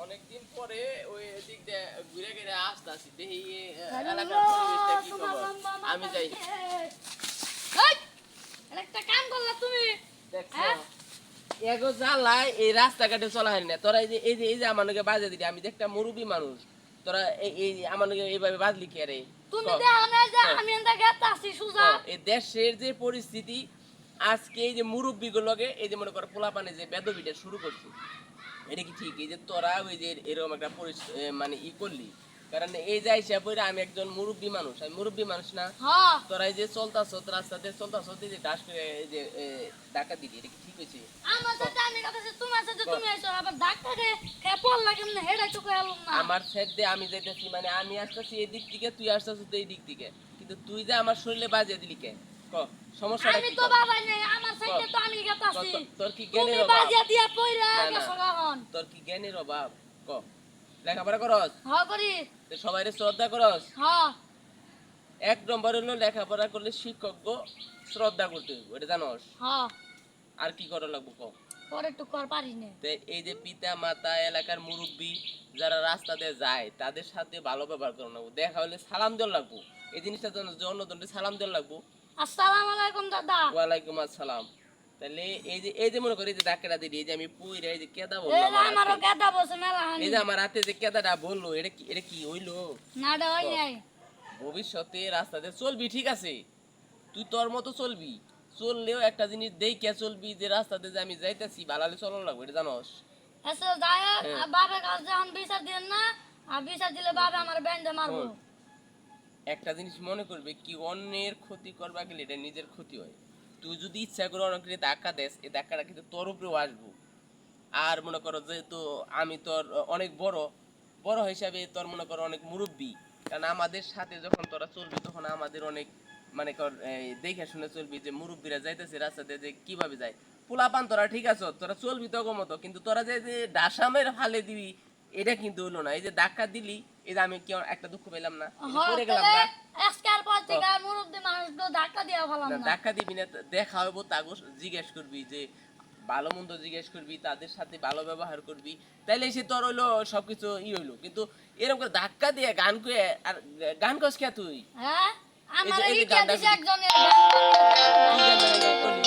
অনেকদিন পরে ওই দিক দিয়ে ঘুরে ঘুরে আসতেছি দেখি এলাকার পরিবেশটা কি খবর। আমি যাই একটা কাম করলা তুমি হ্যাঁ? এগো জ্বালায় এই রাস্তাঘাটে চলা হয় না। তোরা এই যে আমার নাকি বাজে দিলি, আমি দেখতে মুরুবী মানুষ, তোরা এই আমার নাকি এইভাবে বাজলি কে রে? তুমি দেখো না যে আমি এনটা গেতাছি সুজা এই দেশের যে পরিস্থিতি আজকে, এই যে মুরব্বী গুলোকে এই যে মনে করো পোলা পানে যে বেদবিটা শুরু করছে, এটা কি ঠিক? এই যে তোরা ওই যে এরকম একটা মানে করলি, কারণ এই যে হিসাব করে আমি একজন মুরব্বী মানুষ, আমি মুরব্বী মানুষ না? হ্যাঁ তোরা এই যে চলতাছ রাস্তাতে চলতাছ, এই যে ডাস করে এই যে ডাকা দিলি, এটা কি ঠিক হয়েছে? আমার সাথে আমি কথা তোমার সাথে তুমি এসো আবার ডাক্তারে খেপল লাগে না হেডা তো কইলাম না আমার সাইড দিয়ে আমি যাইতেছি, মানে আমি আসতেছি এই দিক থেকে, তুই আসতেছিস এই দিক থেকে, কিন্তু তুই যে আমার শরীরে বাজিয়ে দিলি কে? ক সমস্যাটা আমি কি? তো বাবা নেই আমার সাথে তো আমি গেতাছি তোর কি তুমি জ্ঞানের অভাব? বাজিয়া দিয়া পয়রা না, না। গেছো গাহন তোর কি জ্ঞানের অভাব? ক লেখাপড়া করস? হ্যাঁ করি সবাইরে শ্রদ্ধা করস? হ্যাঁ এক নম্বর হলো লেখাপড়া করলে শিক্ষক শ্রদ্ধা করতে হইব, এটা জানোস? হ্যাঁ আর কি করা লাগবো ক? পরে একটু কর পারি না তো এই যে পিতা মাতা এলাকার মুরব্বী যারা রাস্তা দিয়ে যায় তাদের সাথে ভালো ব্যবহার করা লাগবো, দেখা হলে সালাম দেওয়া লাগবো। এই জিনিসটা জন্য যে অন্যজনকে সালাম দেওয়া লাগবো। আসসালামু আলাইকুম দাদা ওয়ালাইকুম আসসালাম। তাহলে এই যে মনে করি, এই যে ডাক্তারটা দিলি, এই যে আমি পুইরা এই যে কেদা বললো এই যে আমার আমারও হাতে, গাদা বসে মেলা হানি এই যে আমার হাতে যে কেদাটা বললো, এটা কি হইলো? না রে হই নাই ভবিষ্যতে রাস্তাতে চলবি ঠিক আছে, তুই তোর মতো চলবি, চললেও একটা জিনিস দেখে চলবি যে রাস্তাতে যে আমি যাইতেছি ভালো চলন লাগবে, এটা জানোস? এসে যায় হ্যাঁ। বাবার কাছে যখন বিচার দিন না আর বিচার দিলে বাবা আমার ব্যান্ডে মারবো শোন, একটা জিনিস মনে করবে কি, অন্যের ক্ষতি করবা গেলে এটা নিজের ক্ষতি হয়। তুই যদি ইচ্ছা করে অনেকের ধাক্কা দেস, এই ধাক্কাটা কিন্তু তোর উপরেও আসবো। আর মনে করো যেহেতু আমি তোর অনেক বড় বড় হিসাবে, তোর মনে করো অনেক মুরব্বী, কারণ আমাদের সাথে যখন তোরা চলবি তখন আমাদের অনেক মানে কর দেখে শুনে চলবি যে মুরব্বীরা যাইতেছে রাস্তাতে যে কিভাবে যায়। পোলাপান তোরা ঠিক আছে, তোরা চলবি তো মতো, কিন্তু তোরা যে ডাসামের হালে দিবি, এটা কিন্তু হলো না। এই যে ধাক্কা দিলি, এই যে আমি কি একটা দুঃখ পেলাম না? এই যে পড়ে গেলাম না? আজকাল পর থেকে মুরব্বী মানুষগুলো ধাক্কা দিয়া ফেলাম না, না ধাক্কা দিবি না, দেখা হইব তাগো জিজ্ঞেস করবি যে ভালো মন্দ জিজ্ঞেস করবি, তাদের সাথে ভালো ব্যবহার করবি, তাইলে সে তোর হইলো সবকিছু হইলো। কিন্তু এরকম করে ধাক্কা দিয়ে গান কয়ে আর গান কস কে তুই? হ্যাঁ আমার এই যে এই গানটা দিছে একজনের কি গান করলি?